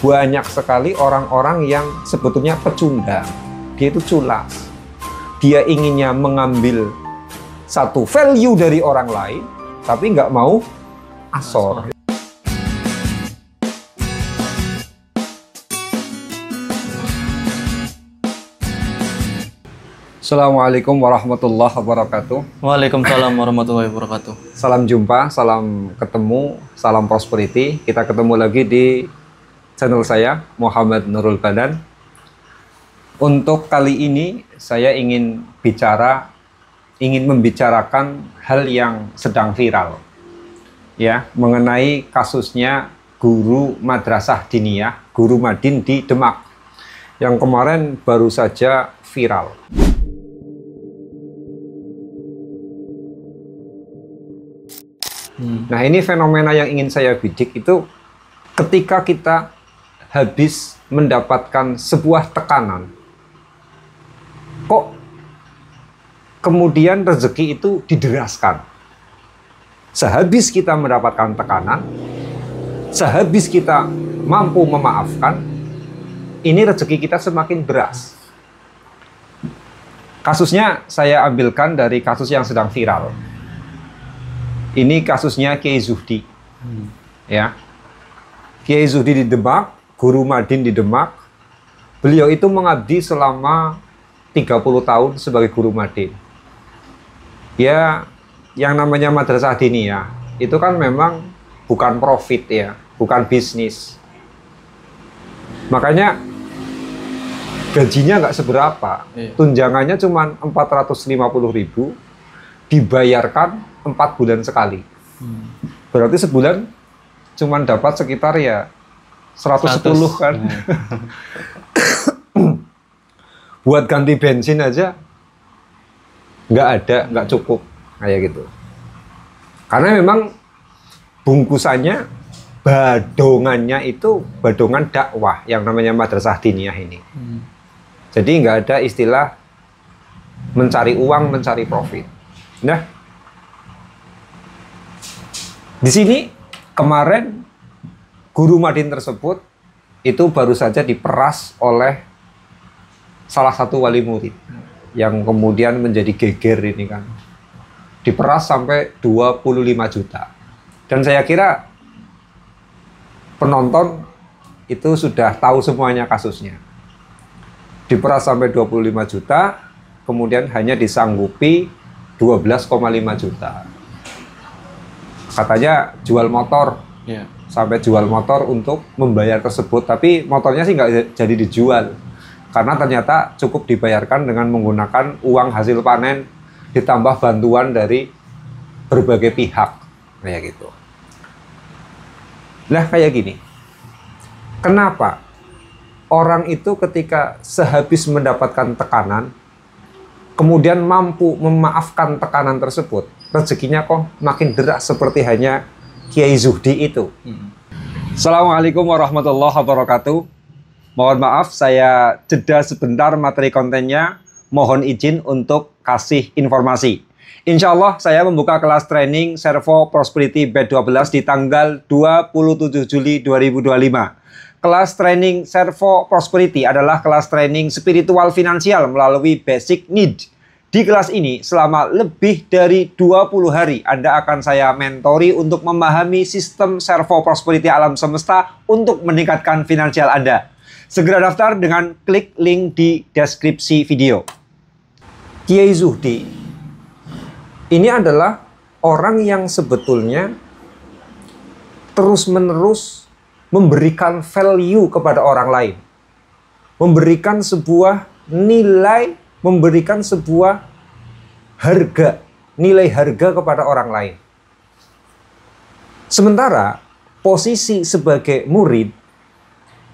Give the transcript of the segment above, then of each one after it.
banyak sekali orang-orang yang sebetulnya pecundang. Dia itu culas. Dia inginnya mengambil satu value dari orang lain, tapi nggak mau asor. Assalamualaikum warahmatullahi wabarakatuh. Waalaikumsalam warahmatullahi wabarakatuh. Salam jumpa, salam ketemu, salam prosperity. Kita ketemu lagi di channel saya, Muhammad Nurul Badan. Untuk kali ini saya ingin membicarakan hal yang sedang viral, ya, mengenai kasusnya guru madrasah diniyah, guru Madin di Demak, yang kemarin baru saja viral. Nah, ini fenomena yang ingin saya bidik itu ketika kita habis mendapatkan sebuah tekanan, kok kemudian rezeki itu dideraskan. Sehabis kita mendapatkan tekanan, sehabis kita mampu memaafkan, ini rezeki kita semakin deras. Kasusnya saya ambilkan dari kasus yang sedang viral. Ini kasusnya Kiai Zuhdi. Ya. Kiai Zuhdi di Demak, guru Madin di Demak. Beliau itu mengabdi selama 30 tahun sebagai guru Madin. Ya, yang namanya madrasah diniyah itu kan memang bukan profit ya, bukan bisnis. Makanya gajinya nggak seberapa. Tunjangannya cuma 450.000, dibayarkan 4 bulan sekali. Berarti sebulan cuma dapat sekitar ya 110 kan. Buat ganti bensin aja nggak cukup kayak gitu. Karena memang bungkusannya, badongannya itu badongan dakwah yang namanya madrasah diniyah ini. Jadi nggak ada istilah mencari uang, mencari profit. Nah, di sini kemarin guru Madin tersebut itu baru saja diperas oleh salah satu wali murid yang kemudian menjadi geger ini kan. Diperas sampai 25 juta. Dan saya kira penonton itu sudah tahu semuanya kasusnya. Diperas sampai 25 juta, kemudian hanya disanggupi 12,5 juta. Katanya jual motor, sampai jual motor untuk membayar tersebut. Tapi motornya sih nggak jadi dijual. Karena ternyata cukup dibayarkan dengan menggunakan uang hasil panen ditambah bantuan dari berbagai pihak kayak gitu. Nah, kayak gini. Kenapa orang itu ketika sehabis mendapatkan tekanan kemudian mampu memaafkan tekanan tersebut, rezekinya kok makin deras seperti hanya Kiai Zuhdi itu. Assalamualaikum warahmatullahi wabarakatuh. Mohon maaf, saya jeda sebentar materi kontennya. Mohon izin untuk kasih informasi. Insya Allah saya membuka kelas training Servo Prosperity Batch 12 di tanggal 27 Juli 2025. Kelas training Servo Prosperity adalah kelas training spiritual finansial melalui basic need. Di kelas ini selama lebih dari 20 hari Anda akan saya mentori untuk memahami sistem Servo Prosperity alam semesta untuk meningkatkan finansial Anda. Segera daftar dengan klik link di deskripsi video. Kiai Zuhdi ini adalah orang yang sebetulnya terus-menerus memberikan value kepada orang lain. Memberikan sebuah nilai, memberikan sebuah harga, nilai harga kepada orang lain. Sementara posisi sebagai murid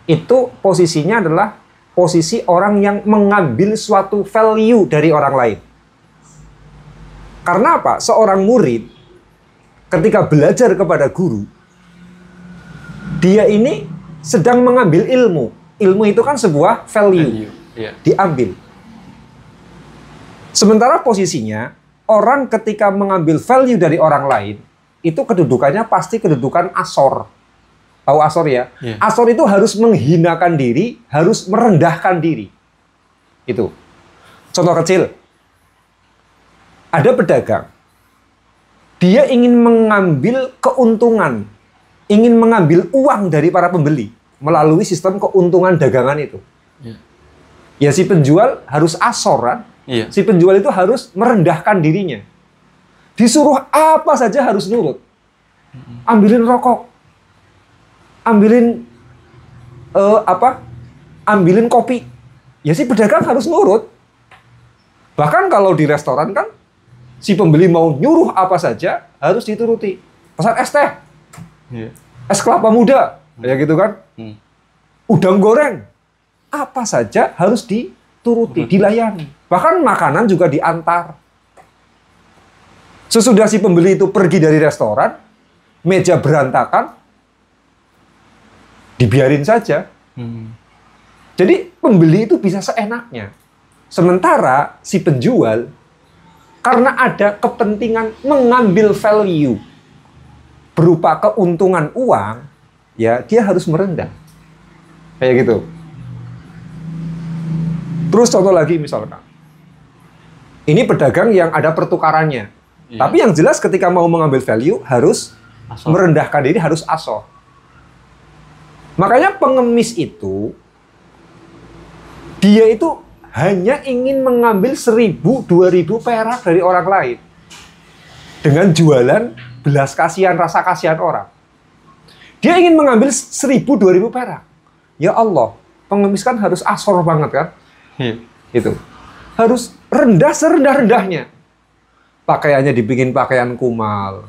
itu posisinya adalah posisi orang yang mengambil suatu value dari orang lain. Karena apa? Seorang murid ketika belajar kepada guru, dia ini sedang mengambil ilmu. Ilmu itu kan sebuah value. Diambil. Sementara posisinya, orang ketika mengambil value dari orang lain, itu kedudukannya pasti kedudukan asor. Tahu asor ya? Iya. Asor itu harus menghinakan diri, harus merendahkan diri. Itu. Contoh kecil. Ada pedagang. Dia ingin mengambil keuntungan, ingin mengambil uang dari para pembeli melalui sistem keuntungan dagangan itu. Iya. Ya si penjual harus asor kan? Iya. Si penjual itu harus merendahkan dirinya. Disuruh apa saja harus nurut. Ambilin rokok. Ambilin ambilin kopi. Ya si pedagang harus nurut. Bahkan kalau di restoran kan si pembeli mau nyuruh apa saja harus dituruti. Pesan es teh. Iya. Es kelapa muda, kayak gitu kan. Udang goreng. Apa saja harus dituruti, dilayani. Bahkan makanan juga diantar. Sesudah si pembeli itu pergi dari restoran, meja berantakan, dibiarin saja. Jadi pembeli itu bisa seenaknya. Sementara si penjual, karena ada kepentingan mengambil value berupa keuntungan uang, ya dia harus merendah. Kayak gitu. Terus contoh lagi misalkan. Ini pedagang yang ada pertukarannya. Iya. Tapi yang jelas ketika mau mengambil value harus Asor. merendahkan diri, harus asor. Makanya pengemis itu, dia itu hanya ingin mengambil 1.000, 2.000 perak dari orang lain. Dengan jualan belas kasihan, rasa kasihan orang. Dia ingin mengambil 1.000, 2.000 perak. Ya Allah, pengemis kan harus asor banget kan? Iya. Itu. Harus rendah serendah-rendahnya. Pakaiannya dibikin pakaian kumal.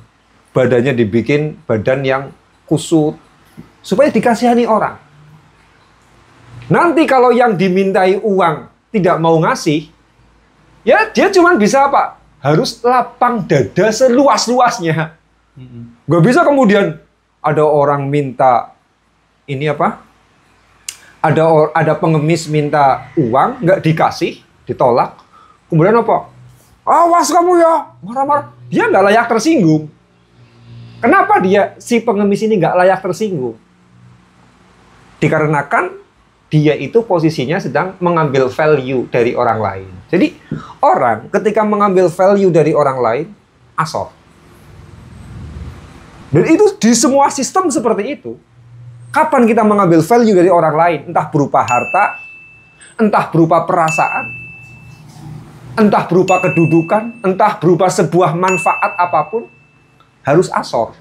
Badannya dibikin badan yang kusut. Supaya dikasihani orang. Nanti kalau yang dimintai uang tidak mau ngasih, ya dia cuma bisa apa? Harus lapang dada seluas-luasnya. Gak bisa kemudian ada orang minta ini apa? Ada pengemis minta uang, nggak dikasih, ditolak. Kemudian apa? Awas kamu ya, marah-marah. Dia nggak layak tersinggung. Kenapa si pengemis ini nggak layak tersinggung? Dikarenakan dia itu posisinya sedang mengambil value dari orang lain. Jadi orang ketika mengambil value dari orang lain, asor. Dan itu di semua sistem seperti itu. Kapan kita mengambil value dari orang lain? Entah berupa harta, entah berupa perasaan, entah berupa kedudukan, entah berupa sebuah manfaat apapun, harus asor.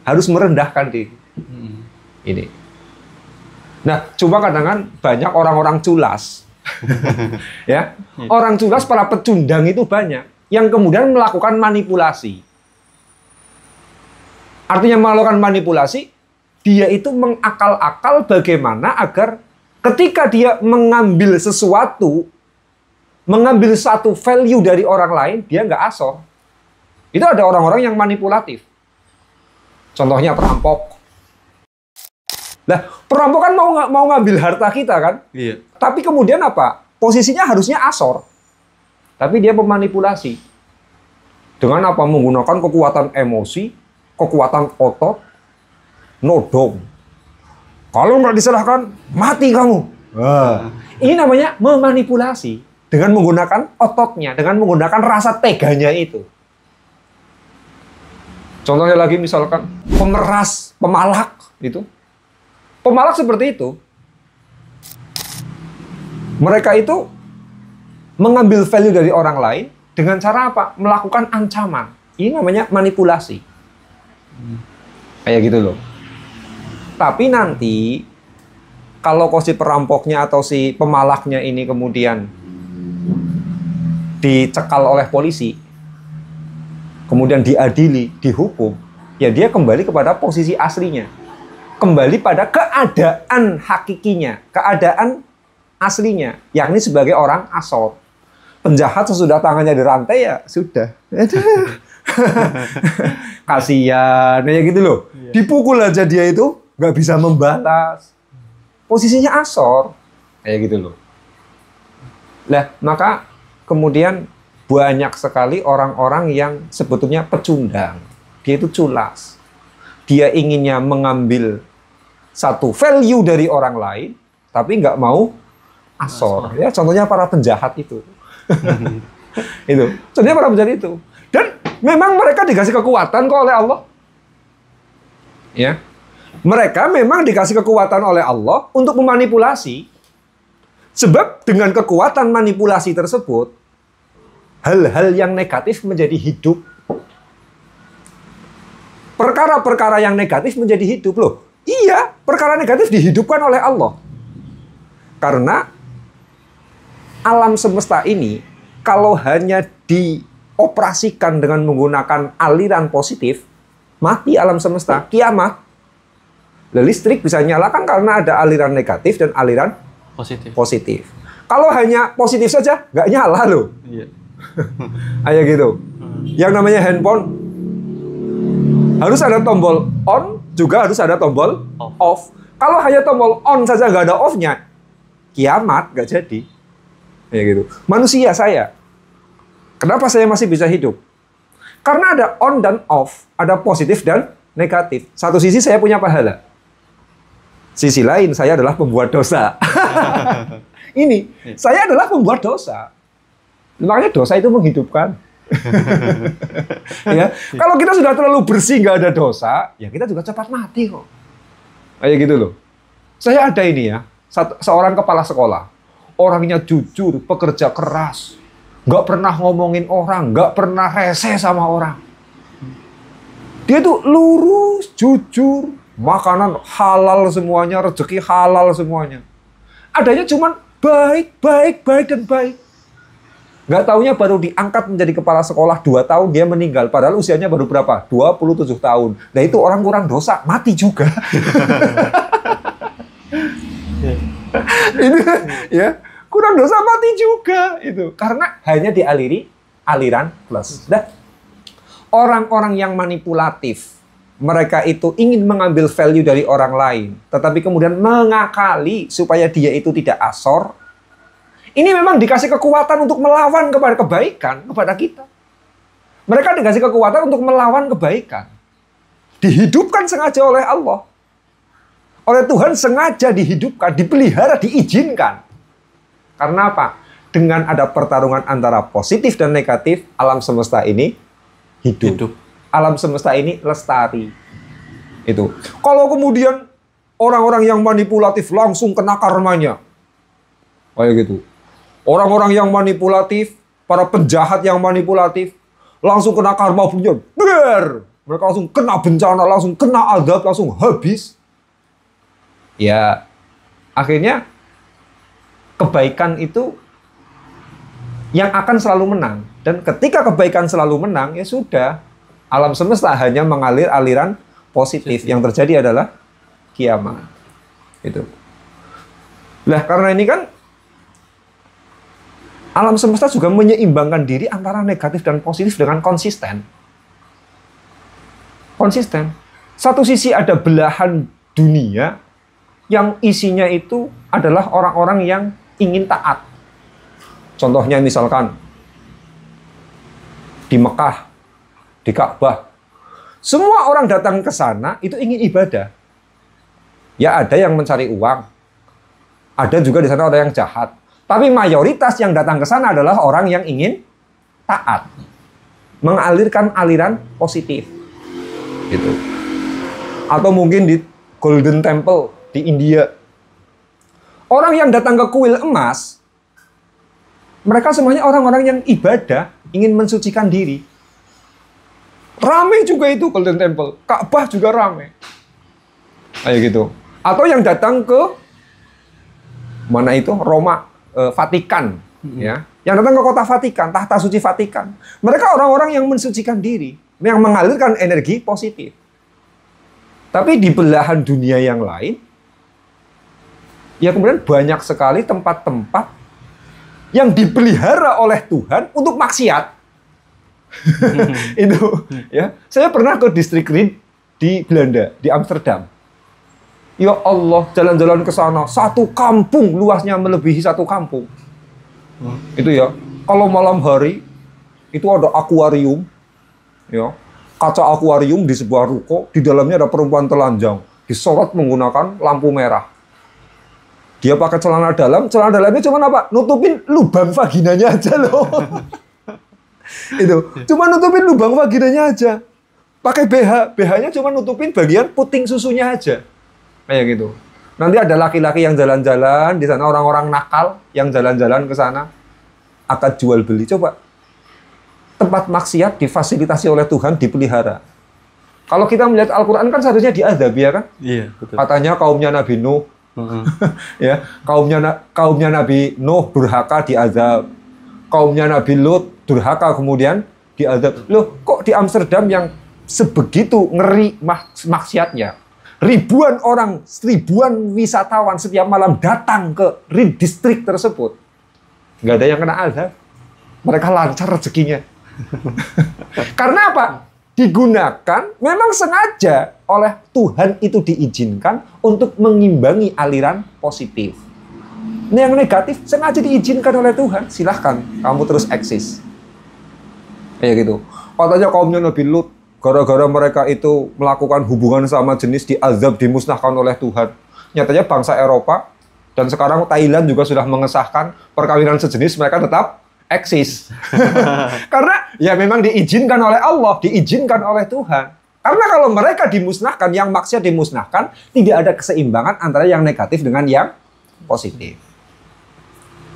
Harus merendahkan diri. Ini. Nah, cuma kadang-kadang banyak orang-orang culas. Ya, orang culas, para pecundang itu banyak yang kemudian melakukan manipulasi. Artinya melakukan manipulasi, dia itu mengakal-akal bagaimana agar ketika dia mengambil sesuatu, mengambil satu value dari orang lain, dia nggak asor. Itu ada orang-orang yang manipulatif. Contohnya perampok. Nah, perampok kan mau ngambil harta kita kan? Iya. Tapi kemudian apa? Posisinya harusnya asor. Tapi dia memanipulasi. Dengan apa? Menggunakan kekuatan emosi, kekuatan otot, nodong. Kalau nggak diserahkan, mati kamu. Ini namanya memanipulasi. Dengan menggunakan ototnya, dengan menggunakan rasa teganya itu. Contohnya lagi misalkan pemeras, pemalak itu. Pemalak seperti itu. Mereka itu mengambil value dari orang lain dengan cara apa? Melakukan ancaman. Ini namanya manipulasi. Kayak gitu loh. Tapi nanti kalau si perampoknya atau si pemalaknya ini kemudian dicekal oleh polisi, kemudian diadili, dihukum, ya dia kembali kepada posisi aslinya. Kembali pada keadaan hakikinya, keadaan aslinya, yakni sebagai orang asor. Penjahat sesudah tangannya dirantai ya sudah. Kasihan, kayak gitu loh. Dipukul aja dia itu nggak bisa membalas. Posisinya asor, kayak gitu loh. Nah, maka kemudian banyak sekali orang-orang yang sebetulnya pecundang. Dia itu culas. Dia inginnya mengambil satu value dari orang lain, tapi nggak mau asor. Ya, contohnya para penjahat itu. Itu. Contohnya para penjahat itu. Dan memang mereka dikasih kekuatan kok oleh Allah. Ya. Mereka memang dikasih kekuatan oleh Allah untuk memanipulasi. Sebab dengan kekuatan manipulasi tersebut, hal-hal yang negatif menjadi hidup. Perkara-perkara yang negatif menjadi hidup. Loh, iya, perkara negatif dihidupkan oleh Allah. Karena alam semesta ini, kalau hanya dioperasikan dengan menggunakan aliran positif, mati alam semesta, kiamat. Listrik bisa nyalakan karena ada aliran negatif dan aliran positif. Kalau hanya positif saja, nggak nyala loh. Iya. Kayak gitu. Yang namanya handphone, harus ada tombol on, juga harus ada tombol off. Kalau hanya tombol on saja nggak ada off-nya, kiamat nggak jadi. Kayak gitu. Manusia saya, kenapa saya masih bisa hidup? Karena ada on dan off, ada positif dan negatif. Satu sisi saya punya pahala. Sisi lain, saya adalah pembuat dosa. Ini, saya adalah pembuat dosa. Makanya dosa itu menghidupkan. Ya, kalau kita sudah terlalu bersih, nggak ada dosa, ya kita juga cepat mati kok. Kayak gitu loh. Saya ada ini ya, seorang kepala sekolah. Orangnya jujur, pekerja keras. Nggak pernah ngomongin orang, nggak pernah rese sama orang. Dia tuh lurus, jujur. Makanan halal semuanya, rezeki halal semuanya. Adanya cuman baik, dan baik. Nggak taunya baru diangkat menjadi kepala sekolah 2 tahun, dia meninggal. Padahal usianya baru berapa? 27 tahun. Nah itu orang kurang dosa, mati juga. Ini ya, kurang dosa mati juga. Itu karena hanya dialiri aliran plus. Nah, orang-orang yang manipulatif, mereka itu ingin mengambil value dari orang lain, tetapi kemudian mengakali supaya dia itu tidak asor. Ini memang dikasih kekuatan untuk melawan kepada kebaikan kepada kita. Mereka dikasih kekuatan untuk melawan kebaikan. Dihidupkan sengaja oleh Allah. Oleh Tuhan sengaja dihidupkan, dipelihara, diizinkan. Karena apa? Dengan ada pertarungan antara positif dan negatif, alam semesta ini hidup. Alam semesta ini lestari. Itu. Kalau kemudian orang-orang yang manipulatif langsung kena karmanya. Kayak gitu. Orang-orang yang manipulatif, para penjahat yang manipulatif, langsung kena karma punya. Mereka langsung kena bencana, langsung kena azab, langsung habis. Ya, akhirnya kebaikan itu yang akan selalu menang. Dan ketika kebaikan selalu menang, ya sudah. Alam semesta hanya mengalir aliran positif. Yang terjadi adalah kiamat. Itu. Nah, karena ini kan alam semesta juga menyeimbangkan diri antara negatif dan positif dengan konsisten. Konsisten. Satu sisi ada belahan dunia yang isinya itu adalah orang-orang yang ingin taat. Contohnya misalkan di Mekah, di Ka'bah. Semua orang datang ke sana itu ingin ibadah. Ya ada yang mencari uang. Ada juga di sana orang yang jahat. Tapi mayoritas yang datang ke sana adalah orang yang ingin taat. Mengalirkan aliran positif. Gitu. Atau mungkin di Golden Temple di India. Orang yang datang ke kuil emas, mereka semuanya orang-orang yang ibadah, ingin mensucikan diri. Rame juga itu Golden Temple. Ka'bah juga rame. Kayak gitu. Atau yang datang ke mana itu? Roma, Vatikan, ya. Yang datang ke kota Vatikan, tahta suci Vatikan. Mereka orang-orang yang mensucikan diri, yang mengalirkan energi positif. Tapi di belahan dunia yang lain, ya kemudian banyak sekali tempat-tempat yang dipelihara oleh Tuhan untuk maksiat. Itu ya. Saya pernah ke distrik Rijn di Belanda, di Amsterdam. Ya Allah, jalan-jalan ke sana, satu kampung luasnya melebihi satu kampung. Itu ya. Kalau malam hari itu ada akuarium, ya. Kaca akuarium di sebuah ruko, di dalamnya ada perempuan telanjang. disorot menggunakan lampu merah. Dia pakai celana dalamnya cuma apa? Nutupin lubang vaginanya aja loh. Itu, cuma nutupin lubang vaginanya aja. Pakai BH-nya cuma nutupin bagian puting susunya aja. Kayak gitu. Nanti ada laki-laki yang jalan-jalan di sana, orang-orang nakal yang jalan-jalan ke sana, akad jual beli. Coba, tempat maksiat difasilitasi oleh Tuhan, dipelihara. Kalau kita melihat Al-Quran kan seharusnya diazab, ya kan? Iya, betul. Katanya kaumnya Nabi Nuh, ya, kaumnya Nabi Nuh durhaka diazab, kaumnya Nabi Lut durhaka kemudian diazab. Loh, kok di Amsterdam yang sebegitu ngeri maksiatnya, ribuan orang, ribuan wisatawan setiap malam datang ke distrik tersebut, nggak ada yang kena azab, mereka lancar rezekinya. Karena apa? Digunakan, memang sengaja oleh Tuhan itu diizinkan untuk mengimbangi aliran positif. Ini yang negatif sengaja diizinkan oleh Tuhan. Silahkan, kamu terus eksis. Kayak gitu. Katanya kaumnya Nabi Lut, gara-gara mereka itu melakukan hubungan sama jenis diazab, dimusnahkan oleh Tuhan. Nyatanya bangsa Eropa, dan sekarang Thailand juga sudah mengesahkan perkawinan sejenis, mereka tetap eksis. Karena ya memang diizinkan oleh Allah, diizinkan oleh Tuhan. Karena kalau mereka dimusnahkan, yang maksiat dimusnahkan, tidak ada keseimbangan antara yang negatif dengan yang positif.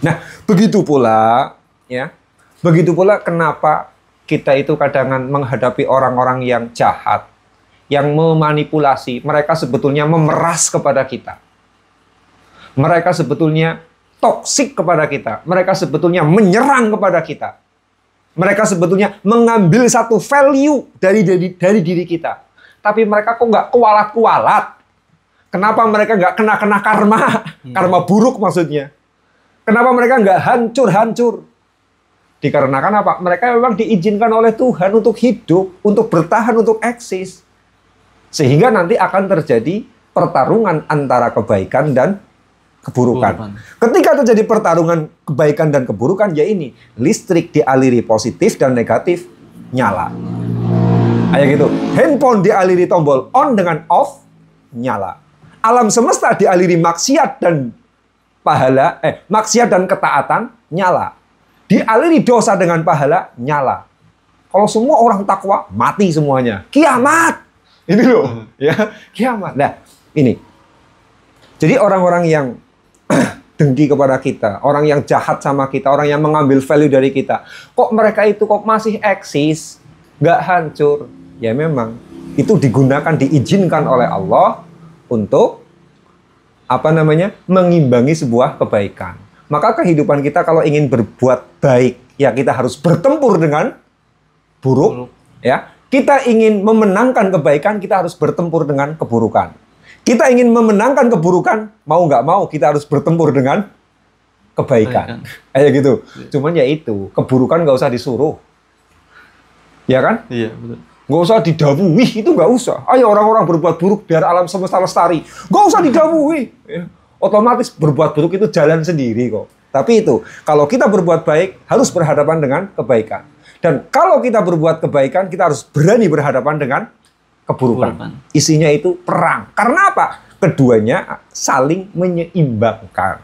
Nah, begitu pula ya. Begitu pula kenapa kita itu kadang menghadapi orang-orang yang jahat, yang memanipulasi, mereka sebetulnya memeras kepada kita. Mereka sebetulnya toksik kepada kita. Mereka sebetulnya menyerang kepada kita. Mereka sebetulnya mengambil satu value dari diri kita. Tapi mereka kok nggak kualat-kualat? Kenapa mereka nggak kena karma? Karma buruk maksudnya. Kenapa mereka nggak hancur-hancur? Dikarenakan apa? Mereka memang diizinkan oleh Tuhan untuk hidup, untuk bertahan, untuk eksis. Sehingga nanti akan terjadi pertarungan antara kebaikan dan keburukan. Ketika terjadi pertarungan kebaikan dan keburukan, ya ini listrik dialiri positif dan negatif nyala. Kayak gitu. Handphone dialiri tombol on dengan off nyala. Alam semesta dialiri maksiat dan maksiat dan ketaatan nyala. Dialiri dosa dengan pahala nyala. Kalau semua orang takwa mati semuanya. Kiamat. Ini loh, ya, kiamat. Nah, ini. Jadi orang-orang yang dengki kepada kita, orang yang jahat sama kita, orang yang mengambil value dari kita, kok mereka itu kok masih eksis, nggak hancur? Ya memang itu digunakan, diizinkan oleh Allah untuk mengimbangi sebuah kebaikan. Maka kehidupan kita kalau ingin berbuat baik, ya kita harus bertempur dengan buruk. Ya, kita ingin memenangkan kebaikan, kita harus bertempur dengan keburukan. Kita ingin memenangkan keburukan, mau nggak mau kita harus bertempur dengan kebaikan. Kayak gitu. Cuman ya itu, keburukan nggak usah disuruh. Ya kan? Iya, betul. Nggak usah didhawuhi, itu nggak usah. Ayo orang-orang berbuat buruk biar alam semesta lestari. Nggak usah didhawuhi. Otomatis berbuat buruk itu jalan sendiri kok. Tapi itu, kalau kita berbuat baik, harus berhadapan dengan kebaikan. Dan kalau kita berbuat kebaikan, kita harus berani berhadapan dengan keburukan. Isinya itu perang. Karena apa? Keduanya saling menyeimbangkan.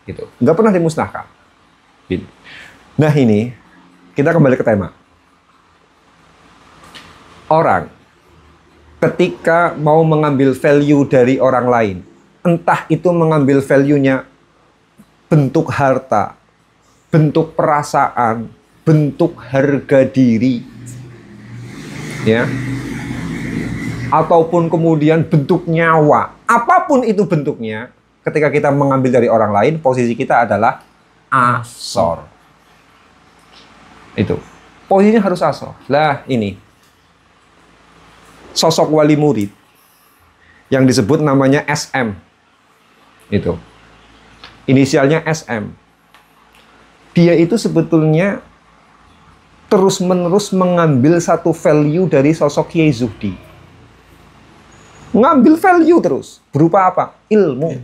Gitu. Nggak pernah dimusnahkan. Gitu. Nah ini, kita kembali ke tema. Orang, ketika mau mengambil value dari orang lain, entah itu mengambil value-nya bentuk harta, bentuk perasaan, bentuk harga diri, ya, ataupun kemudian bentuk nyawa, apapun itu bentuknya, ketika kita mengambil dari orang lain, posisi kita adalah asor. Itu. Posisinya harus asor. Lah ini. Sosok wali murid yang disebut namanya SM. Itu. Inisialnya SM. Dia itu sebetulnya terus-menerus mengambil satu value dari sosok Kiai Zuhdi. Ngambil value terus. Berupa apa? Ilmu.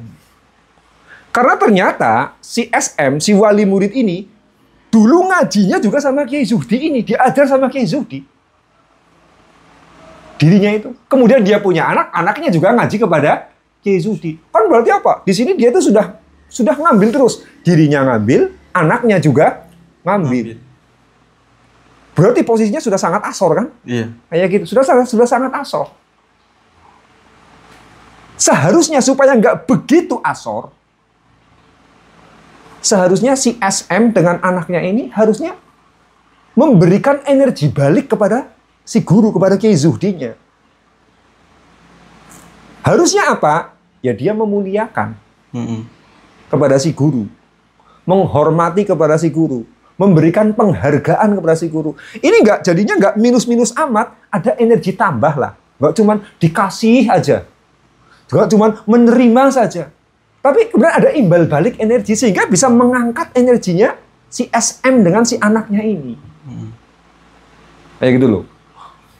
Karena ternyata si SM, si wali murid ini, dulu ngajinya juga sama Kiai Zuhdi ini. Diajar sama Kiai Zuhdi. dirinya itu. Kemudian dia punya anak, anaknya juga ngaji kepada Kiai Zuhdi. Kan berarti apa? Di sini dia itu sudah ngambil terus. Dirinya ngambil, anaknya juga ngambil. Berarti posisinya sudah sangat asor kan? Iya. Kayak gitu. Sudah sangat asor. Seharusnya supaya nggak begitu asor, seharusnya si SM dengan anaknya ini harusnya memberikan energi balik kepada si guru, kepada Kiai Zuhdinya. Harusnya apa? Ya dia memuliakan kepada si guru, menghormati kepada si guru, memberikan penghargaan kepada si guru. Ini jadinya nggak minus-minus amat, ada energi tambah lah. Nggak cuman dikasih aja, nggak cuman menerima saja. Tapi kemudian ada imbal balik energi sehingga bisa mengangkat energinya si SM dengan si anaknya ini. Kayak gitu loh.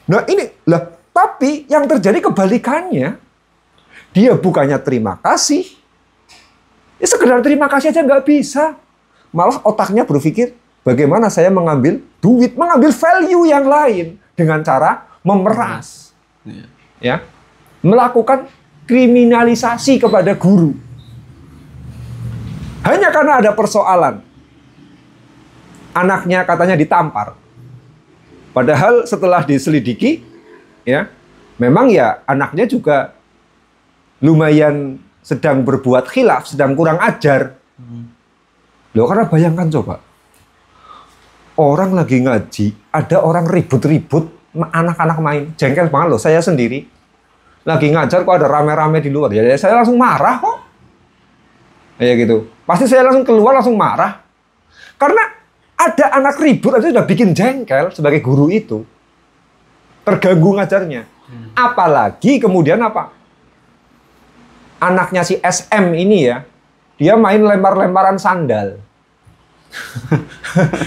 Nah ini lah, tapi yang terjadi kebalikannya, dia bukannya terima kasih, ya sekedar terima kasih aja nggak bisa. Malah otaknya berpikir, bagaimana saya mengambil duit, mengambil value yang lain dengan cara memeras, ya, melakukan kriminalisasi kepada guru. Hanya karena ada persoalan, anaknya katanya ditampar. Padahal setelah diselidiki, ya, memang ya anaknya juga lumayan sedang berbuat khilaf, sedang kurang ajar. Loh, karena bayangkan coba, orang lagi ngaji, ada orang ribut-ribut, anak-anak main, jengkel banget loh. Saya sendiri lagi ngajar kok ada rame-rame di luar, ya saya langsung marah kok. Kayak gitu. Pasti saya langsung keluar, langsung marah. Karena ada anak ribut aja sudah bikin jengkel sebagai guru itu. Terganggu ngajarnya. Apalagi kemudian apa? Anaknya si SM ini ya, dia main lempar-lemparan sandal.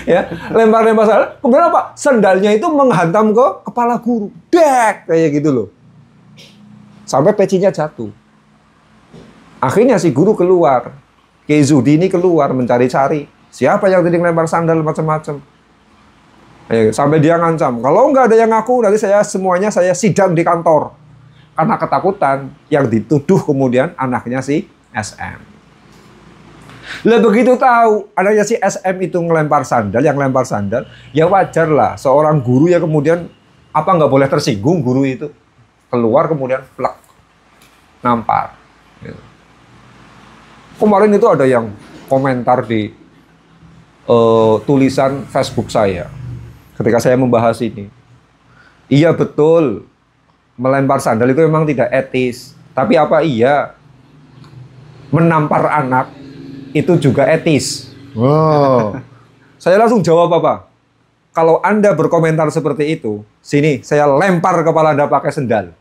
Ya, lempar-lempar sandal. Kemudian apa? Sandalnya itu menghantam ke kepala guru. Dek! Kayak gitu loh. Sampai pecinya jatuh. Akhirnya si guru keluar. Kiai Zuhdi ini keluar mencari-cari siapa yang tadi ngelempar sandal macam-macam. Sampai dia ngancam, kalau nggak ada yang ngaku nanti semuanya saya sidang di kantor. Karena ketakutan yang dituduh kemudian anaknya si SM. Lah begitu tahu anaknya si SM itu ngelempar sandal, yang lempar sandal, ya wajar lah seorang guru ya kemudian apa nggak boleh tersinggung guru itu. Keluar kemudian plak, nampar. Kemarin itu ada yang komentar di tulisan Facebook saya ketika saya membahas ini. Iya betul, melempar sandal itu memang tidak etis. Tapi apa iya menampar anak itu juga etis? Wow. Saya langsung jawab apa? Kalau Anda berkomentar seperti itu, sini saya lempar kepala Anda pakai sendal.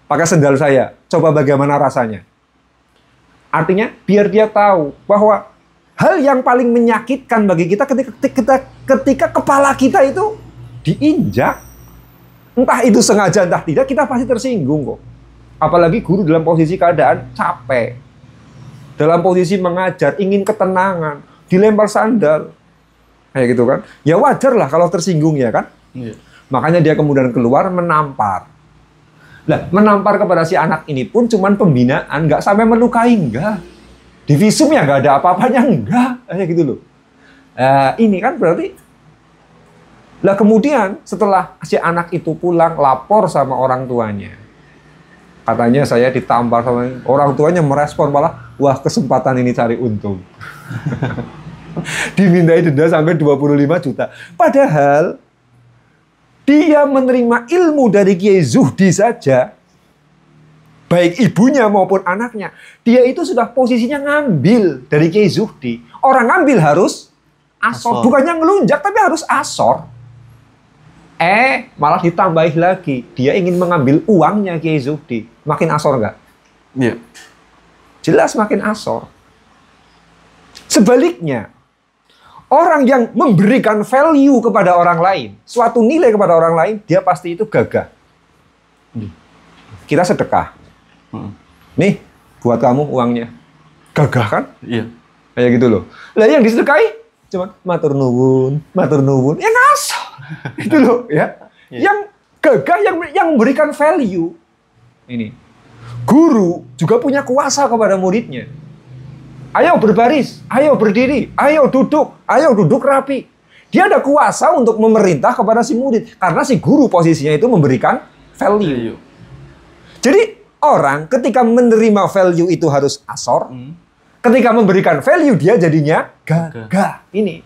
Pakai sendal saya. Coba bagaimana rasanya? Artinya biar dia tahu bahwa hal yang paling menyakitkan bagi kita ketika kepala kita itu diinjak, entah itu sengaja entah tidak, kita pasti tersinggung kok. Apalagi guru dalam posisi keadaan capek, dalam posisi mengajar, ingin ketenangan, dilempar sandal, kayak gitu kan? Ya wajar lah kalau tersinggung ya kan? Iya. Makanya dia kemudian keluar menampar. Lah, menampar kepada si anak ini pun cuman pembinaan, nggak sampai melukai, enggak. Di visum ya nggak ada apa-apanya, enggak. Kayak gitu loh. Ini kan berarti. Lah kemudian setelah si anak itu pulang, lapor sama orang tuanya. Katanya saya ditampar sama orang tuanya, merespon malah, wah kesempatan ini cari untung. Dimintai denda sampai 25 juta. Padahal dia menerima ilmu dari Kiai Zuhdi saja, baik ibunya maupun anaknya, dia itu sudah posisinya ngambil dari Kiai Zuhdi. Orang ngambil harus asor. Bukannya ngelunjak, tapi harus asor. Malah ditambahi lagi, dia ingin mengambil uangnya Kiai Zuhdi. Makin asor nggak? Iya. Jelas makin asor. Sebaliknya, orang yang memberikan value kepada orang lain, suatu nilai kepada orang lain, dia pasti itu gagah. Kita sedekah. Nih, buat kamu uangnya. Gagah kan? Iya. Kayak gitu loh. Lah yang disedekahi cuma matur nuwun. Ya ngasal. Itu loh ya. Yang Gagah yang memberikan value. Ini. Guru juga punya kuasa kepada muridnya. Ayo berbaris, ayo berdiri, ayo duduk rapi. Dia ada kuasa untuk memerintah kepada si murid. Karena si guru posisinya itu memberikan value. Jadi orang ketika menerima value itu harus asor. Ketika memberikan value dia jadinya gagah. Ini.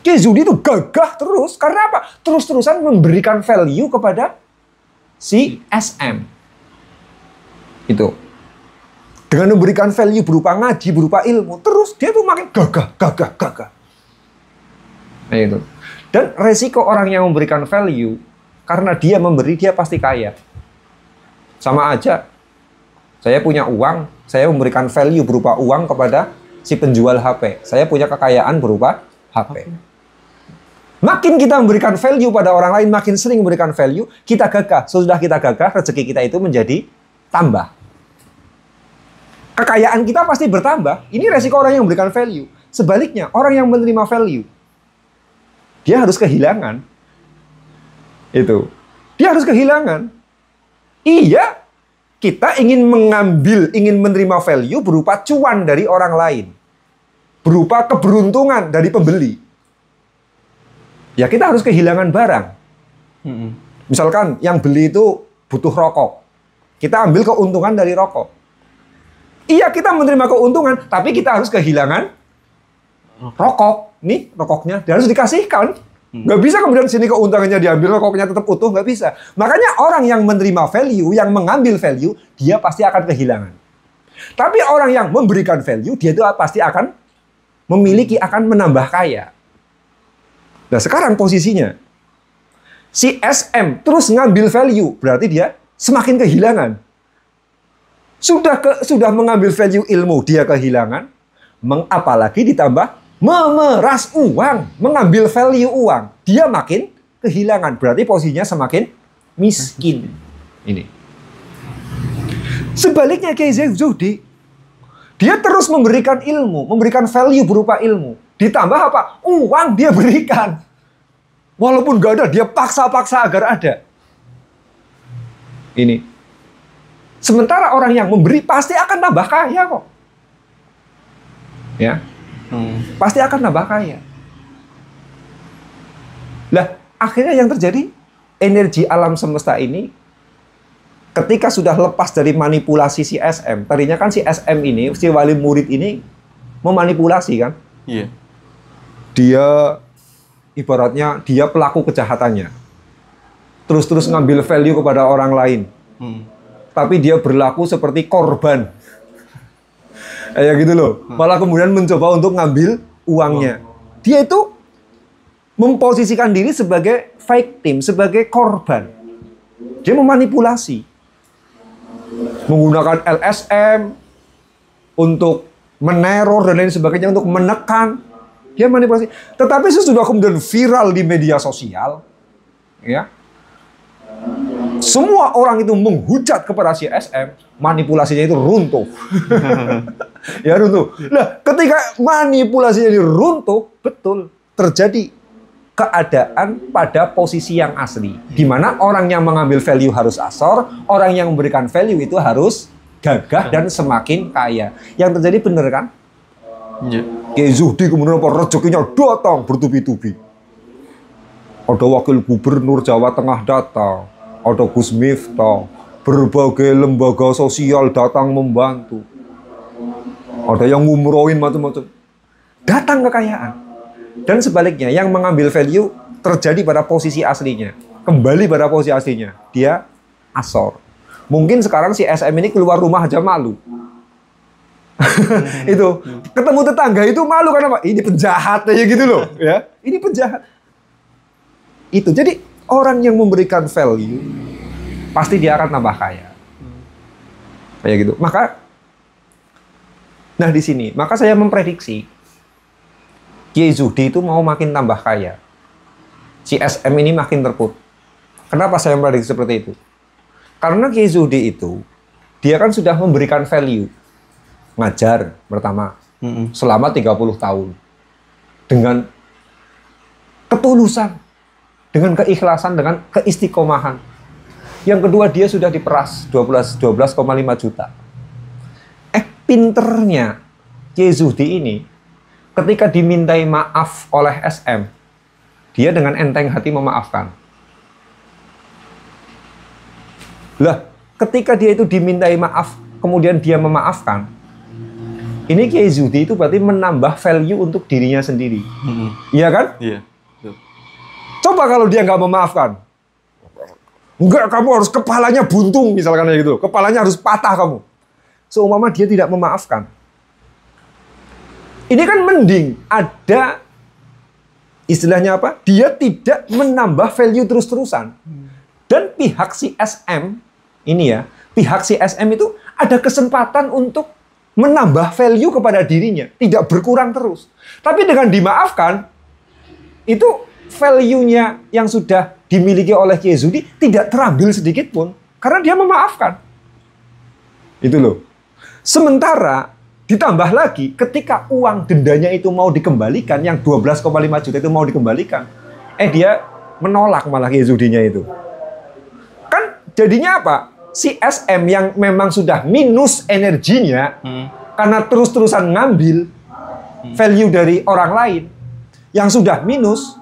Kiai Zuhdi itu gagah terus. Karena apa? Terus-terusan memberikan value kepada si SM. Itu. Dengan memberikan value berupa ngaji, berupa ilmu. Terus dia tuh makin gagah. Nah itu. Dan resiko orang yang memberikan value, karena dia memberi, dia pasti kaya. Sama aja. Saya punya uang, saya memberikan value berupa uang kepada si penjual HP. Saya punya kekayaan berupa HP. Makin kita memberikan value pada orang lain, makin sering memberikan value, kita gagah. Sudah kita gagah, rezeki kita itu menjadi tambah. Kekayaan kita pasti bertambah. Ini resiko orang yang memberikan value. Sebaliknya, orang yang menerima value, dia harus kehilangan. Itu. Dia harus kehilangan. Iya, kita ingin menerima value berupa cuan dari orang lain. Berupa keberuntungan dari pembeli. Ya kita harus kehilangan barang. Misalkan yang beli itu butuh rokok. Kita ambil keuntungan dari rokok. Iya kita menerima keuntungan, tapi kita harus kehilangan rokok. Nih rokoknya, dan harus dikasihkan. Nggak bisa kemudian sini keuntungannya diambil, rokoknya tetap utuh, nggak bisa. Makanya orang yang menerima value, yang mengambil value, dia pasti akan kehilangan. Tapi orang yang memberikan value, dia itu pasti akan memiliki, akan menambah kaya. Nah sekarang posisinya, si SM terus ngambil value, berarti dia semakin kehilangan. Sudah mengambil value ilmu, dia kehilangan. Apalagi ditambah memeras uang, mengambil value uang, dia makin kehilangan. Berarti posisinya semakin miskin. Ini. Sebaliknya Kiai Zuhdi, dia terus memberikan ilmu, memberikan value berupa ilmu. Ditambah apa? Uang dia berikan. Walaupun nggak ada, dia paksa-paksa agar ada. Ini. Sementara orang yang memberi pasti akan tambah kaya kok. Ya. Pasti akan tambah kaya. Lah, akhirnya yang terjadi, energi alam semesta ini ketika sudah lepas dari manipulasi si SM. Tadinya kan si SM ini, si wali murid ini memanipulasi kan? Iya. Dia ibaratnya dia pelaku kejahatannya. Terus ngambil value kepada orang lain. Tapi dia berlaku seperti korban. Ya gitu loh. Malah kemudian mencoba untuk ngambil uangnya. Dia itu memposisikan diri sebagai victim, sebagai korban. Dia memanipulasi. Menggunakan LSM untuk meneror dan lain sebagainya, untuk menekan. Dia manipulasi. Tetapi sesudah kemudian viral di media sosial, ya, semua orang itu menghujat kepada si SM, manipulasinya itu runtuh. Ya runtuh. Nah, ketika manipulasinya ini runtuh, betul terjadi keadaan pada posisi yang asli, di mana orang yang mengambil value harus asor, orang yang memberikan value itu harus gagah dan semakin kaya. Yang terjadi benar kan? Kiai Zuhdi kemudian rezekinya datang bertubi-tubi. Ada wakil gubernur Jawa Tengah datang, ada Gus Miftah, berbagai lembaga sosial datang membantu. Ada yang ngumrohin macam-macam. Datang kekayaan. Dan sebaliknya, yang mengambil value terjadi pada posisi aslinya. Kembali pada posisi aslinya. Dia asor. Mungkin sekarang si SM ini keluar rumah aja malu. Itu. Ketemu tetangga itu malu karena apa? Ini penjahat aja gitu loh. Ya. Ini penjahat. Itu. Jadi orang yang memberikan value pasti dia akan tambah kaya. Kayak gitu. Nah di sini, maka saya memprediksi Kiai Zuhdi itu mau makin tambah kaya. Si SM ini makin terpuruk. Kenapa saya memprediksi seperti itu? Karena Kiai Zuhdi itu, dia kan sudah memberikan value. Ngajar pertama, selama 30 tahun. Dengan ketulusan, dengan keikhlasan, dengan keistiqomahan. Yang kedua, dia sudah diperas 12,5 juta. Pinternya Kiai Zuhdi ini, ketika dimintai maaf oleh SM, dia dengan enteng hati memaafkan. Lah, ketika dia itu dimintai maaf, kemudian dia memaafkan, ini Kiai Zuhdi itu berarti menambah value untuk dirinya sendiri. Iya kan? Iya. Coba kalau dia nggak memaafkan. Enggak, kamu harus kepalanya buntung, misalkan kayak gitu. Kepalanya harus patah kamu. Seumpama dia tidak memaafkan. Ini kan mending ada istilahnya apa? Dia tidak menambah value terus-terusan. Dan pihak si SM ini ya, pihak si SM itu ada kesempatan untuk menambah value kepada dirinya, tidak berkurang terus. Tapi dengan dimaafkan, itu value-nya yang sudah dimiliki oleh Kiai Zuhdi tidak terambil sedikit pun karena dia memaafkan. Itu loh. Sementara ditambah lagi ketika uang dendanya itu mau dikembalikan, yang 12,5 juta itu mau dikembalikan, dia menolak malah Kiai Zuhdinya itu. Kan jadinya apa? Si SM yang memang sudah minus energinya karena terus-terusan ngambil value dari orang lain, yang sudah minus,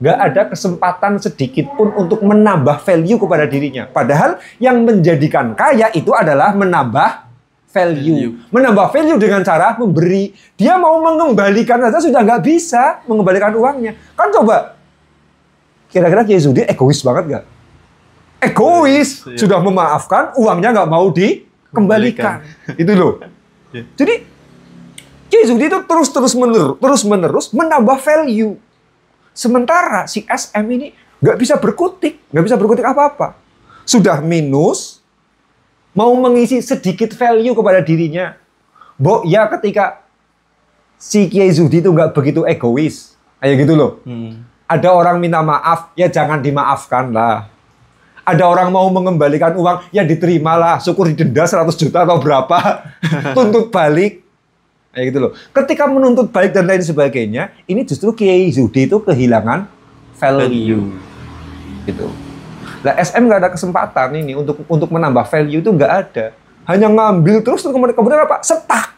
nggak ada kesempatan sedikit pun untuk menambah value kepada dirinya. Padahal yang menjadikan kaya itu adalah menambah value. Menambah value dengan cara memberi. Dia mau mengembalikan saja sudah nggak bisa mengembalikan uangnya. Kan coba, kira-kira Kiai Zuhdi egois banget nggak? Egois, sudah memaafkan, uangnya nggak mau dikembalikan. Itu loh. Jadi Kiai Zuhdi itu terus-menerus menambah value. Sementara si SM ini nggak bisa berkutik apa-apa. Sudah minus, mau mengisi sedikit value kepada dirinya. Ya ketika si Kiai Zuhdi itu nggak begitu egois, kayak gitu loh. Ada orang minta maaf, ya jangan dimaafkan lah. Ada orang mau mengembalikan uang, ya diterimalah. Syukur didenda 100 juta atau berapa, tuntut balik. Kayak gitu loh. Ketika menuntut balik dan lain sebagainya, ini justru Kiai Zuhdi itu kehilangan value. Gitu. Nah, SM nggak ada kesempatan ini untuk menambah value, itu nggak ada. Hanya ngambil terus kemudian apa? Stuck.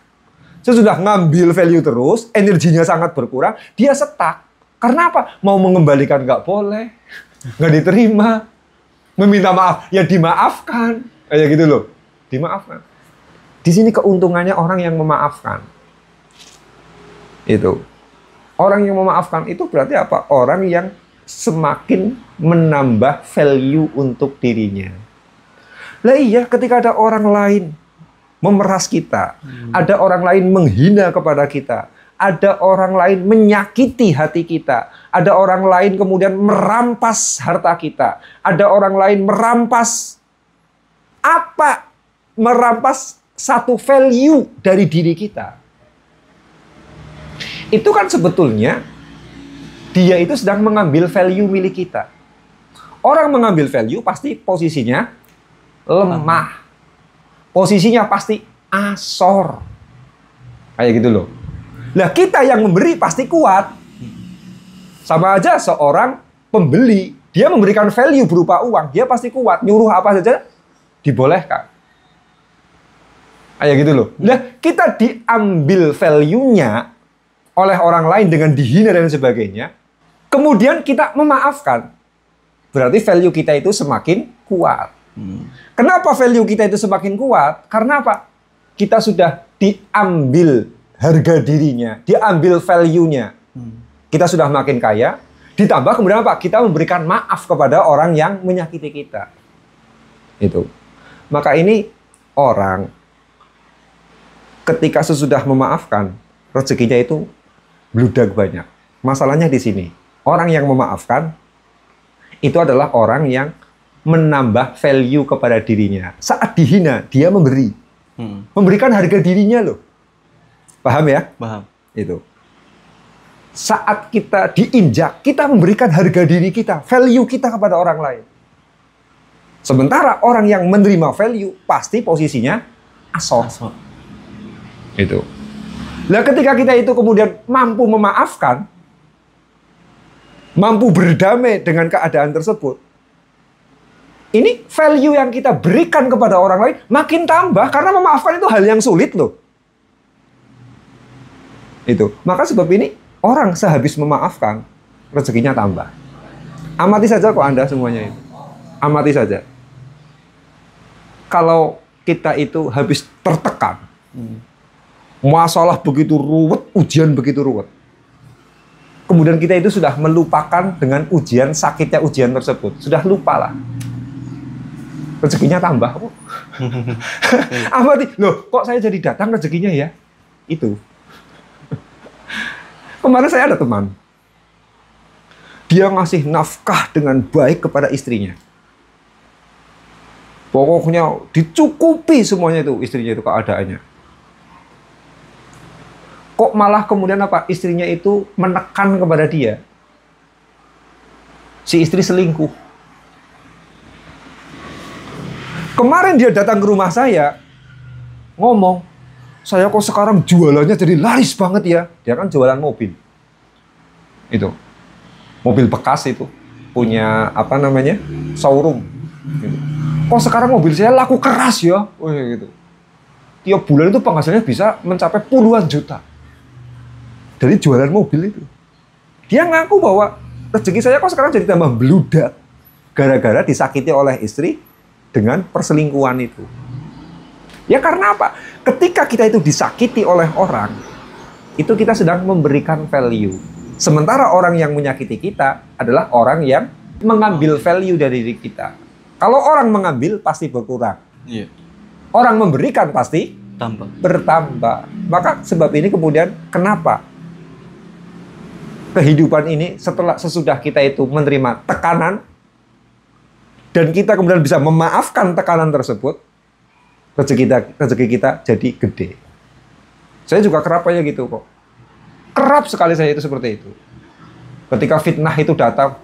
Sesudah ngambil value terus, energinya sangat berkurang, dia stuck. Karena apa? Mau mengembalikan nggak boleh, nggak diterima. Meminta maaf, ya dimaafkan. Kayak gitu loh. Dimaafkan. Di sini keuntungannya orang yang memaafkan. Itu. Orang yang memaafkan itu berarti apa? Orang yang semakin menambah value untuk dirinya. Lah iya, ketika ada orang lain memeras kita, ada orang lain menghina kepada kita, ada orang lain menyakiti hati kita, ada orang lain kemudian merampas harta kita, ada orang lain merampas apa? Merampas satu value dari diri kita. Itu kan sebetulnya dia itu sedang mengambil value milik kita. Orang mengambil value pasti posisinya lemah. Posisinya pasti asor. Kayak gitu loh. Lah kita yang memberi pasti kuat. Sama aja seorang pembeli, dia memberikan value berupa uang, dia pasti kuat. Nyuruh apa saja dibolehkan. Kayak gitu loh. Lah kita diambil value-nya oleh orang lain dengan dihina dan sebagainya, kemudian kita memaafkan. Berarti value kita itu semakin kuat. Kenapa value kita itu semakin kuat? Karena apa? Kita sudah diambil harga dirinya, diambil value-nya. Kita sudah makin kaya, ditambah kemudian apa? Kita memberikan maaf kepada orang yang menyakiti kita. Itu. Maka ini orang ketika sesudah memaafkan, rezekinya itu bludak banyak. Masalahnya di sini. Orang yang memaafkan itu adalah orang yang menambah value kepada dirinya. Saat dihina, dia memberi. Memberikan harga dirinya loh. Paham ya? Paham. Itu. Saat kita diinjak, kita memberikan harga diri kita, value kita kepada orang lain. Sementara orang yang menerima value pasti posisinya asor. Itu. Nah, ketika kita itu kemudian mampu memaafkan, mampu berdamai dengan keadaan tersebut, ini value yang kita berikan kepada orang lain makin tambah karena memaafkan itu hal yang sulit loh. Itu. Maka sebab ini orang sehabis memaafkan rezekinya tambah. Amati saja kok Anda semuanya itu. Amati saja. Kalau kita itu habis tertekan, masalah begitu ruwet, ujian begitu ruwet. Kemudian kita itu sudah melupakan dengan ujian, sakitnya ujian tersebut. Sudah lupa lah. Rezekinya tambah. Amati, loh kok saya jadi datang rezekinya ya? Itu. Kemarin saya ada teman. Dia ngasih nafkah dengan baik kepada istrinya. Pokoknya dicukupi semuanya itu istrinya itu keadaannya. Kok malah kemudian apa? Istrinya itu menekan kepada dia. Si istri selingkuh. Kemarin dia datang ke rumah saya, ngomong, saya kok sekarang jualannya jadi laris banget ya. Dia kan jualan mobil. Itu. Mobil bekas itu. Punya, apa namanya, showroom. Gitu. Kok sekarang mobil saya laku keras ya? Oh, gitu. Tiap bulan itu penghasilannya bisa mencapai puluhan juta. Dari jualan mobil itu. Dia ngaku bahwa rezeki saya kok sekarang jadi tambah beludak. Gara-gara disakiti oleh istri dengan perselingkuhan itu. Ya karena apa? Ketika kita itu disakiti oleh orang, itu kita sedang memberikan value. Sementara orang yang menyakiti kita adalah orang yang mengambil value dari diri kita. Kalau orang mengambil, pasti berkurang. Iya. Orang memberikan pasti bertambah. Maka sebab ini kemudian kenapa kehidupan ini sesudah kita itu menerima tekanan, dan kita kemudian bisa memaafkan tekanan tersebut, rezeki kita jadi gede. Saya juga kerap aja gitu kok. Kerap sekali saya itu seperti itu. Ketika fitnah itu datang,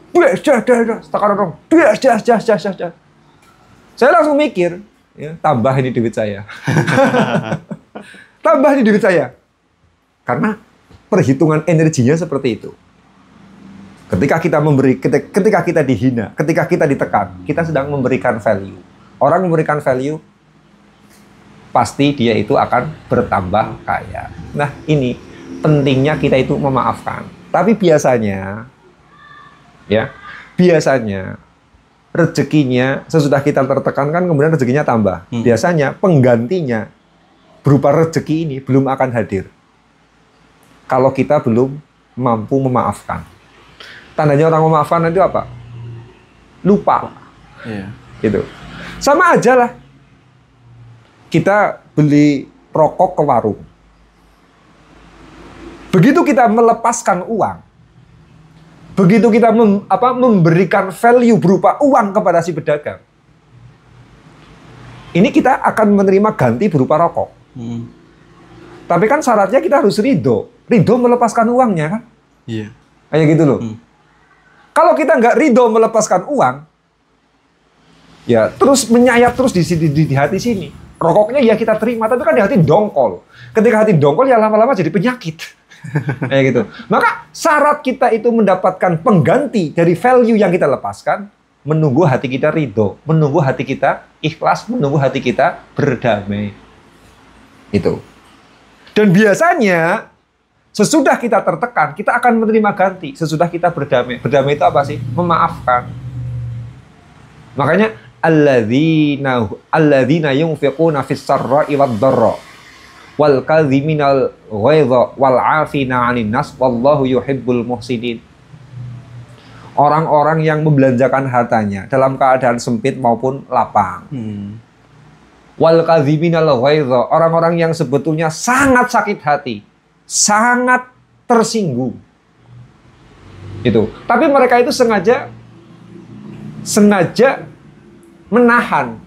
saya langsung mikir, ya, tambah ini duit saya. Tambah ini duit saya. Karena perhitungan energinya seperti itu. Ketika kita memberi, ketika kita dihina, ketika kita ditekan, kita sedang memberikan value. Orang memberikan value, pasti dia itu akan bertambah kaya. Nah, ini pentingnya kita itu memaafkan. Tapi biasanya, ya, biasanya rezekinya sesudah kita tertekan kan kemudian rezekinya tambah. Biasanya penggantinya berupa rezeki ini belum akan hadir. Kalau kita belum mampu memaafkan. Tandanya orang memaafkan itu apa? Lupa. Iya. Gitu. Sama aja lah. Kita beli rokok ke warung. Begitu kita melepaskan uang, begitu kita memberikan value berupa uang kepada si pedagang, ini kita akan menerima ganti berupa rokok. Tapi kan syaratnya kita harus ridho melepaskan uangnya kan? Iya. Kayak gitu loh. Kalau kita nggak ridho melepaskan uang, ya terus menyayat terus di hati sini. Rokoknya ya kita terima, tapi kan di hati dongkol. Ketika hati dongkol ya lama-lama jadi penyakit. Kayak gitu. Maka syarat kita itu mendapatkan pengganti dari value yang kita lepaskan, menunggu hati kita ridho, menunggu hati kita ikhlas, menunggu hati kita berdamai. Itu. Dan biasanya sesudah kita tertekan, kita akan menerima ganti. Sesudah kita berdamai. Berdamai itu apa sih? Memaafkan. Makanya alladzina yunfiquna fis sarra'i wad dharra wal kadhiminal ghaidha wal 'afina 'anil nas wallahu yuhibbul muhsinin. Orang-orang yang membelanjakan hartanya dalam keadaan sempit maupun lapang. Wal kadhiminal ghaidha, orang-orang yang sebetulnya sangat sakit hati, sangat tersinggung. Itu. Tapi mereka itu sengaja menahan.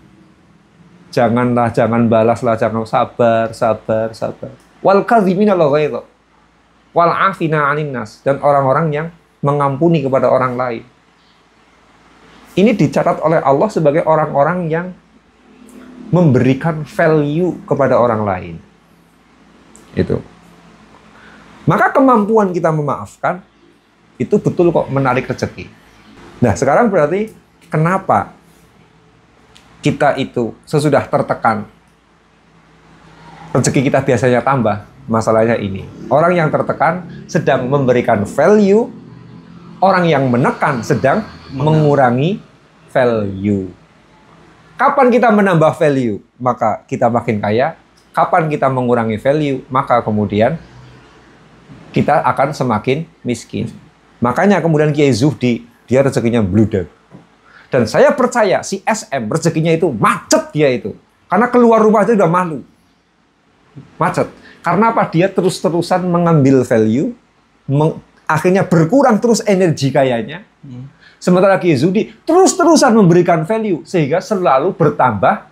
Janganlah, jangan balaslah, jangan sabar. Wal kadhiminal ghaidha wal 'afina 'anil nas, dan orang-orang yang mengampuni kepada orang lain. Ini dicatat oleh Allah sebagai orang-orang yang memberikan value kepada orang lain. Itu. Maka kemampuan kita memaafkan itu betul kok menarik rezeki. Nah, sekarang berarti kenapa kita itu sesudah tertekan, rezeki kita biasanya tambah. Masalahnya ini, orang yang tertekan sedang memberikan value, orang yang menekan sedang mengurangi value. Kapan kita menambah value, maka kita makin kaya. Kapan kita mengurangi value, maka kemudian kita akan semakin miskin. Makanya kemudian Kiai Zuhdi, dia rezekinya bludak. Dan saya percaya si SM rezekinya itu macet dia itu. Karena keluar rumah aja udah malu. Macet. Karena apa? Dia terus-terusan mengambil value, akhirnya berkurang terus energi kayanya. Sementara Kiai Zuhdi terus-terusan memberikan value, sehingga selalu bertambah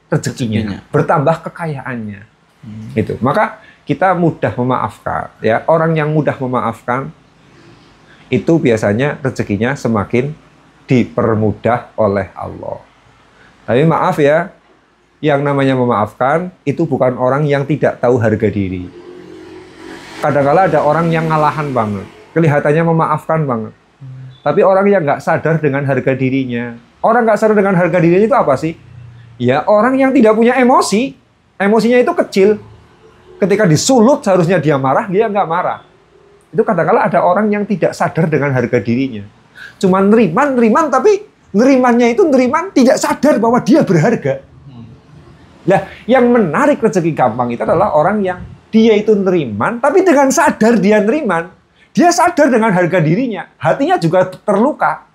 rezekinya, bertambah kekayaannya. Itu. Maka kita mudah memaafkan, ya. Orang yang mudah memaafkan itu biasanya rezekinya semakin dipermudah oleh Allah. Tapi maaf ya, yang namanya memaafkan itu bukan orang yang tidak tahu harga diri. Kadang-kala ada orang yang ngalahan banget, kelihatannya memaafkan banget. Tapi orang yang nggak sadar dengan harga dirinya. Orang nggak sadar dengan harga dirinya itu apa sih? Ya, orang yang tidak punya emosi. Emosinya itu kecil. Ketika disulut seharusnya dia marah, dia nggak marah. Itu kadang-kala ada orang yang tidak sadar dengan harga dirinya. Cuma neriman, tapi nerimannya itu neriman tidak sadar bahwa dia berharga. Nah, yang menarik rezeki gampang itu adalah orang yang dia itu neriman, tapi dengan sadar dia neriman. Dia sadar dengan harga dirinya. Hatinya juga terluka.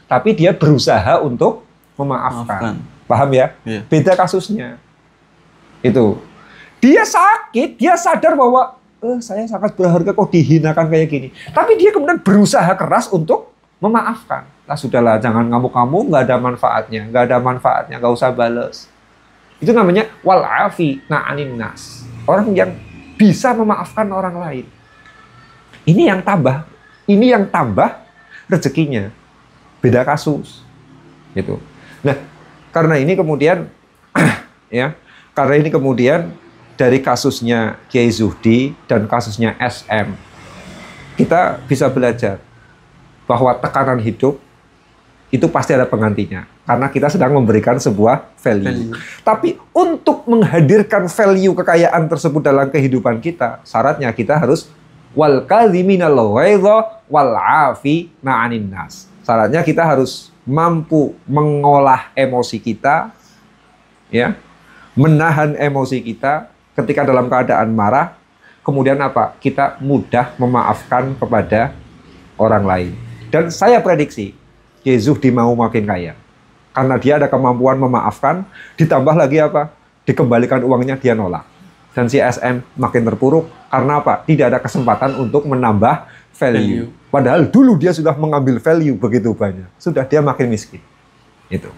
Tapi dia berusaha untuk memaafkan. Paham ya? Iya. Beda kasusnya. Itu. Dia sakit, dia sadar bahwa saya sangat berharga kok dihinakan kayak gini. Tapi dia kemudian berusaha keras untuk memaafkan. Lah sudahlah, jangan ngamuk-ngamuk, nggak ada manfaatnya, nggak usah bales. Itu namanya wal-afi na'anin nas. Orang yang bisa memaafkan orang lain. Ini yang tambah rezekinya. Beda kasus. Gitu. Nah, karena ini kemudian dari kasusnya Kiai Zuhdi dan kasusnya SM, kita bisa belajar bahwa tekanan hidup itu pasti ada penggantinya. Karena kita sedang memberikan sebuah value. Tapi untuk menghadirkan value kekayaan tersebut dalam kehidupan kita, syaratnya kita harus wal kadhiminal ghaidha wal 'afi 'anil nas. Syaratnya kita harus mampu mengolah emosi kita, ya, menahan emosi kita ketika dalam keadaan marah. Kemudian apa? Kita mudah memaafkan kepada orang lain. Dan saya prediksi Kiai Zuhdi mau makin kaya. Karena dia ada kemampuan memaafkan, ditambah lagi apa? Dikembalikan uangnya dia nolak. Dan si SM makin terpuruk karena apa? Tidak ada kesempatan untuk menambah value. Padahal dulu dia sudah mengambil value begitu banyak. Sudah dia makin miskin. Itu.